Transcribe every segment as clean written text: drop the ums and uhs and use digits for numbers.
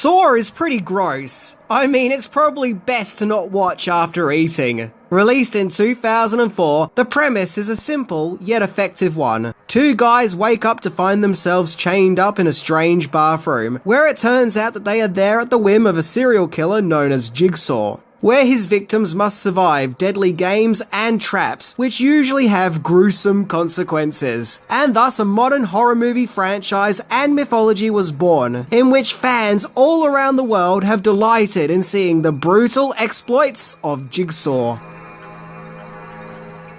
Saw is pretty gross. I mean, it's probably best to not watch after eating. Released in 2004, the premise is a simple yet effective one. Two guys wake up to find themselves chained up in a strange bathroom, where it turns out that they are there at the whim of a serial killer known as Jigsaw, where his victims must survive deadly games and traps, which usually have gruesome consequences. And thus a modern horror movie franchise and mythology was born, in which fans all around the world have delighted in seeing the brutal exploits of Jigsaw.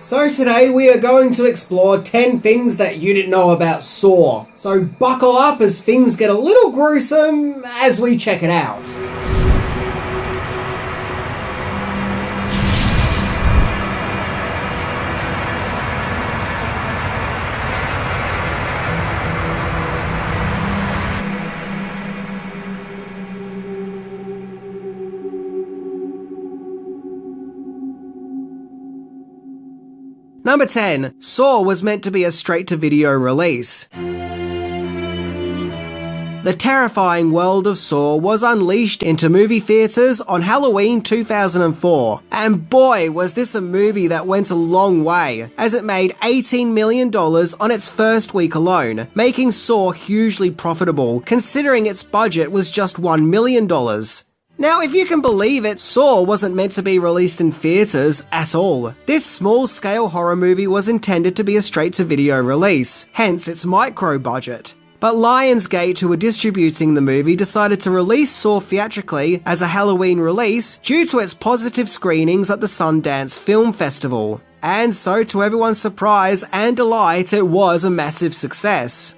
So today we are going to explore 10 things that you didn't know about Saw. So buckle up as things get a little gruesome as we check it out. Number 10. Saw was meant to be a straight-to-video release. The terrifying world of Saw was unleashed into movie theaters on Halloween 2004, and boy was this a movie that went a long way, as it made $18 million on its first week alone, making Saw hugely profitable, considering its budget was just $1 million. Now, if you can believe it, Saw wasn't meant to be released in theaters at all. This small-scale horror movie was intended to be a straight-to-video release, hence its micro-budget. But Lionsgate, who were distributing the movie, decided to release Saw theatrically as a Halloween release due to its positive screenings at the Sundance Film Festival. And so, to everyone's surprise and delight, it was a massive success.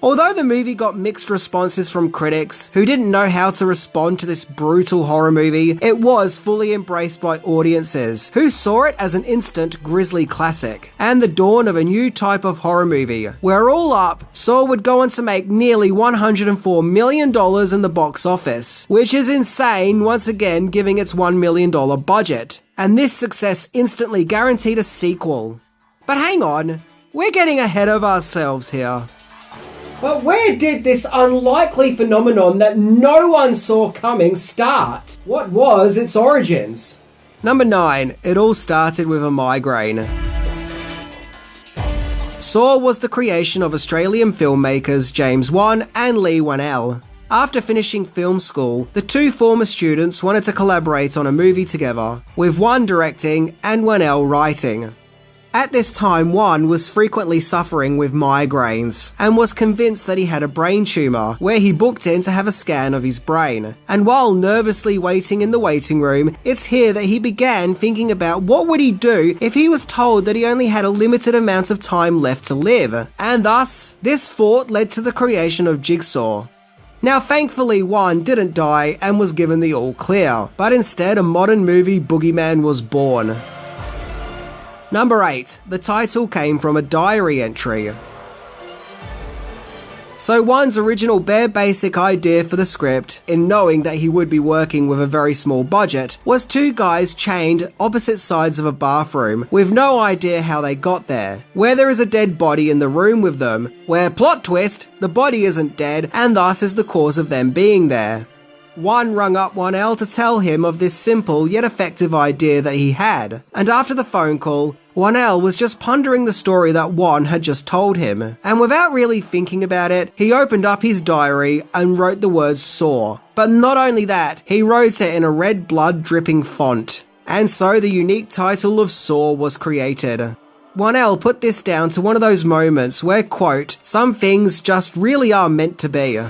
Although the movie got mixed responses from critics who didn't know how to respond to this brutal horror movie, it was fully embraced by audiences who saw it as an instant grisly classic and the dawn of a new type of horror movie. Where all up, Saw would go on to make nearly $104 million in the box office, which is insane, once again giving its $1 million budget. And this success instantly guaranteed a sequel. But hang on, we're getting ahead of ourselves here. But where did this unlikely phenomenon that no one saw coming start? What was its origins? Number 9. It all started with a migraine. Saw was the creation of Australian filmmakers James Wan and Leigh Whannell. After finishing film school, the two former students wanted to collaborate on a movie together, with Wan directing and Whannell writing. At this time, Wan was frequently suffering with migraines and was convinced that he had a brain tumour, where he booked in to have a scan of his brain. And while nervously waiting in the waiting room, it's here that he began thinking about what would he do if he was told that he only had a limited amount of time left to live. And thus, this thought led to the creation of Jigsaw. Now thankfully Wan didn't die and was given the all clear, but instead a modern movie boogeyman was born. Number 8. The title came from a diary entry. So Wan's original bare basic idea for the script, in knowing that he would be working with a very small budget, was two guys chained opposite sides of a bathroom with no idea how they got there, where there is a dead body in the room with them, where, plot twist, the body isn't dead and thus is the cause of them being there. Wan rung up Whannell to tell him of this simple yet effective idea that he had, and after the phone call, Whannell was just pondering the story that Wan had just told him, and without really thinking about it, he opened up his diary and wrote the words Saw. But not only that, he wrote it in a red blood dripping font, and so the unique title of Saw was created. Whannell put this down to one of those moments where, quote, some things just really are meant to be.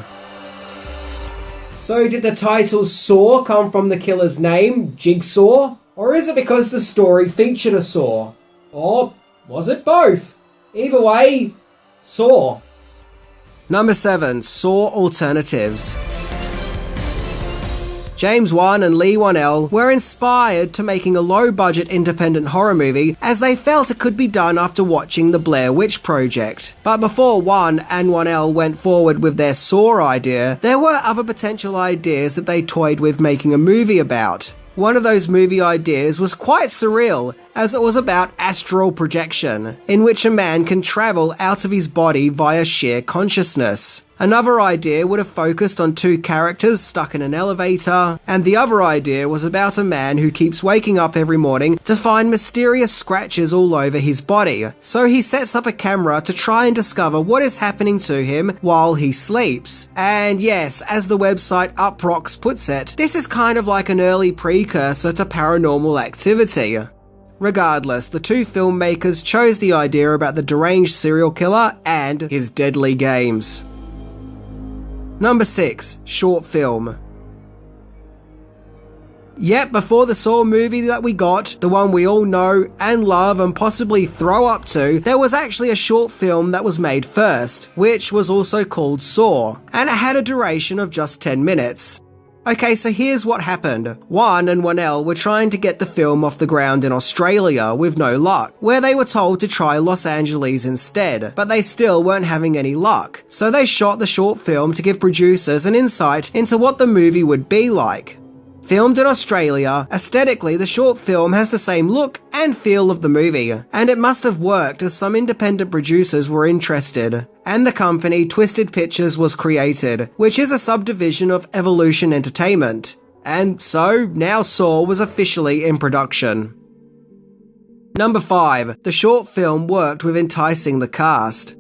So did the title Saw come from the killer's name, Jigsaw? Or is it because the story featured a saw? Or was it both? Either way, Saw. Number 7. Saw alternatives. James Wan and Leigh Whannell were inspired to making a low-budget independent horror movie as they felt it could be done after watching the Blair Witch Project. But before Wan and Whannell went forward with their Saw idea, there were other potential ideas that they toyed with making a movie about. One of those movie ideas was quite surreal, as it was about astral projection, in which a man can travel out of his body via sheer consciousness. Another idea would have focused on two characters stuck in an elevator, and the other idea was about a man who keeps waking up every morning to find mysterious scratches all over his body. So he sets up a camera to try and discover what is happening to him while he sleeps. And yes, as the website Uproxx puts it, this is kind of like an early precursor to Paranormal Activity. Regardless, the two filmmakers chose the idea about the deranged serial killer and his deadly games. Number 6. Short film. Yep, before the Saw movie that we got, the one we all know and love and possibly throw up to, there was actually a short film that was made first, which was also called Saw, and it had a duration of just 10 minutes. Okay, so here's what happened. Juan and Juanel were trying to get the film off the ground in Australia with no luck, where they were told to try Los Angeles instead, but they still weren't having any luck. So they shot the short film to give producers an insight into what the movie would be like. Filmed in Australia, aesthetically the short film has the same look and feel of the movie, and it must have worked as some independent producers were interested, and the company Twisted Pictures was created, which is a subdivision of Evolution Entertainment, and so now Saw was officially in production. Number 5. The short film worked with enticing the cast.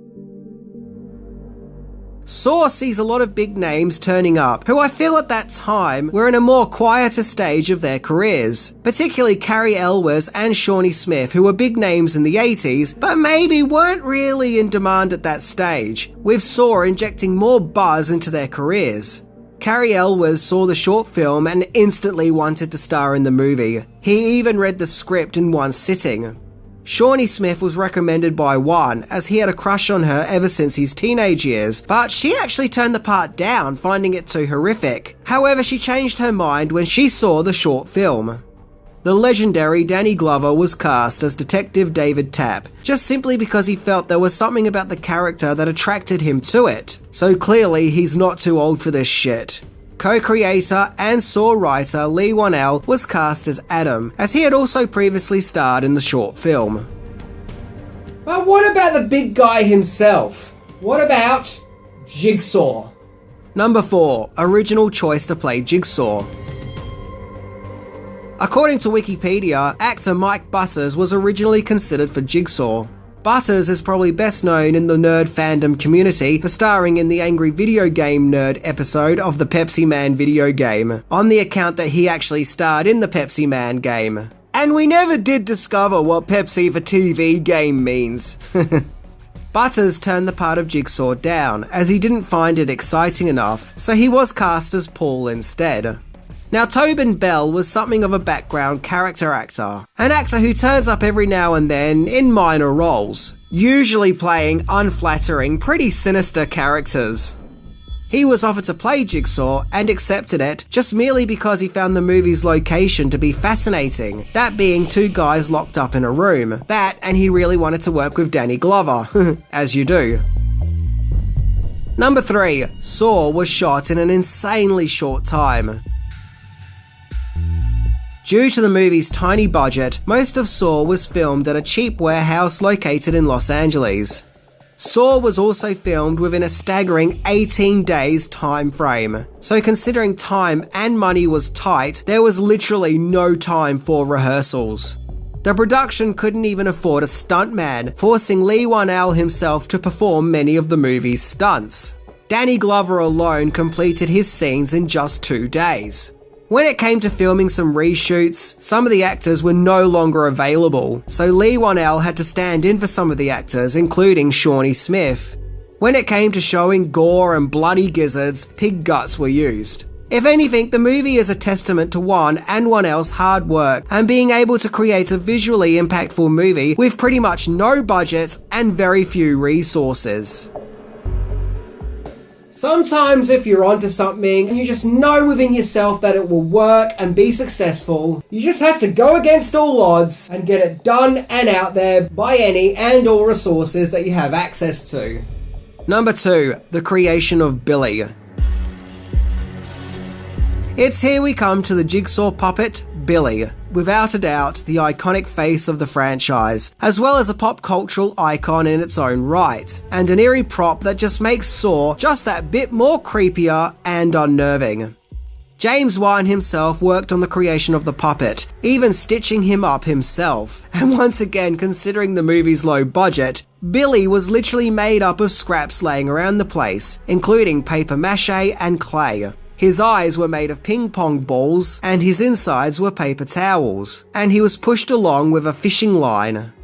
Saw sees a lot of big names turning up, who I feel at that time were in a more quieter stage of their careers, particularly Cary Elwes and Shawnee Smith, who were big names in the 80s, but maybe weren't really in demand at that stage, with Saw injecting more buzz into their careers. Cary Elwes saw the short film and instantly wanted to star in the movie. He even read the script in one sitting. Shawnee Smith was recommended by Juan, as he had a crush on her ever since his teenage years, but she actually turned the part down, finding it too horrific. However, she changed her mind when she saw the short film. The legendary Danny Glover was cast as Detective David Tapp, just simply because he felt there was something about the character that attracted him to it. So clearly he's not too old for this shit. Co-creator and Saw writer Leigh Whannell was cast as Adam, as he had also previously starred in the short film. But what about the big guy himself? What about Jigsaw? Number 4. Original choice to play Jigsaw. According to Wikipedia, actor Mike Butters was originally considered for Jigsaw. Butters is probably best known in the nerd fandom community for starring in the Angry Video Game Nerd episode of the Pepsi Man video game, on the account that he actually starred in the Pepsi Man game. And we never did discover what Pepsi for TV game means. Butters turned the part of Jigsaw down, as he didn't find it exciting enough, so he was cast as Paul instead. Now, Tobin Bell was something of a background character actor, an actor who turns up every now and then in minor roles, usually playing unflattering, pretty sinister characters. He was offered to play Jigsaw and accepted it just merely because he found the movie's location to be fascinating, that being two guys locked up in a room. That, and he really wanted to work with Danny Glover, as you do. Number 3. Saw was shot in an insanely short time. Due to the movie's tiny budget, most of Saw was filmed at a cheap warehouse located in Los Angeles. Saw was also filmed within a staggering 18 days time frame, so considering time and money was tight, there was literally no time for rehearsals. The production couldn't even afford a stuntman, forcing Leigh Whannell himself to perform many of the movie's stunts. Danny Glover alone completed his scenes in just 2 days. When it came to filming some reshoots, some of the actors were no longer available, so Leigh Whannell had to stand in for some of the actors, including Shawnee Smith. When it came to showing gore and bloody gizzards, pig guts were used. If anything, the movie is a testament to Juan and Whannell's hard work and being able to create a visually impactful movie with pretty much no budget and very few resources. Sometimes if you're onto something and you just know within yourself that it will work and be successful, you just have to go against all odds and get it done and out there by any and all resources that you have access to. Number 2. The creation of Billy. It's here we come to the Jigsaw puppet, Billy, without a doubt the iconic face of the franchise, as well as a pop cultural icon in its own right, and an eerie prop that just makes Saw just that bit more creepier and unnerving. James Wan himself worked on the creation of the puppet, even stitching him up himself. And once again, considering the movie's low budget, Billy was literally made up of scraps laying around the place, including paper mache and clay. His eyes were made of ping pong balls, and his insides were paper towels, and he was pushed along with a fishing line.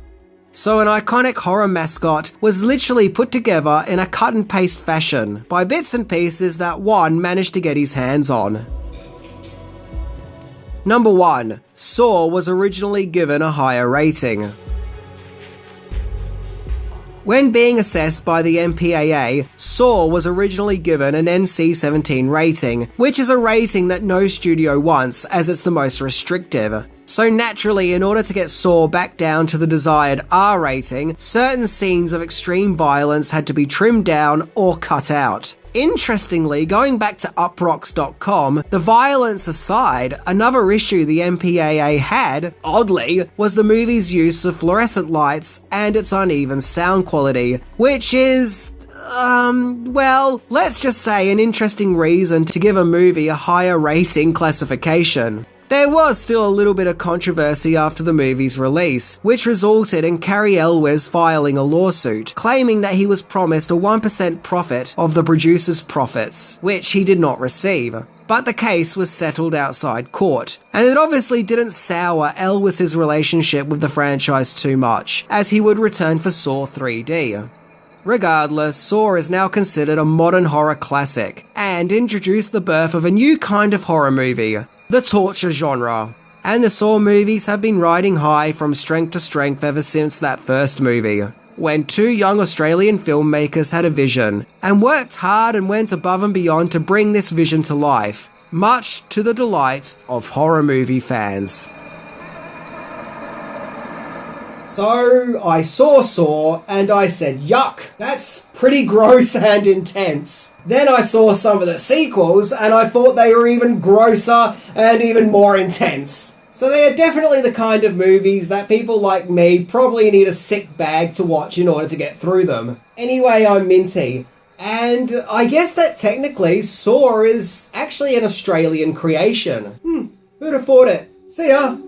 So an iconic horror mascot was literally put together in a cut and paste fashion, by bits and pieces that Wan managed to get his hands on. Number 1. Saw was originally given a higher rating. When being assessed by the MPAA, Saw was originally given an NC-17 rating, which is a rating that no studio wants as it's the most restrictive. So naturally, in order to get Saw back down to the desired R rating, certain scenes of extreme violence had to be trimmed down or cut out. Interestingly, going back to uproxx.com, the violence aside, another issue the MPAA had, oddly, was the movie's use of fluorescent lights and its uneven sound quality, which is, well, let's just say an interesting reason to give a movie a higher rating classification. There was still a little bit of controversy after the movie's release, which resulted in Cary Elwes filing a lawsuit, claiming that he was promised a 1% profit of the producer's profits, which he did not receive. But the case was settled outside court, and it obviously didn't sour Elwes' relationship with the franchise too much, as he would return for Saw 3D. Regardless, Saw is now considered a modern horror classic, and introduced the birth of a new kind of horror movie, the torture genre. And the Saw movies have been riding high from strength to strength ever since that first movie, when two young Australian filmmakers had a vision, and worked hard and went above and beyond to bring this vision to life, much to the delight of horror movie fans. So, I saw Saw, and I said, yuck, that's pretty gross and intense. Then I saw some of the sequels, and I thought they were even grosser and even more intense. So they are definitely the kind of movies that people like me probably need a sick bag to watch in order to get through them. Anyway, I'm Minty, and I guess that technically Saw is actually an Australian creation. Who'd have thought it? See ya!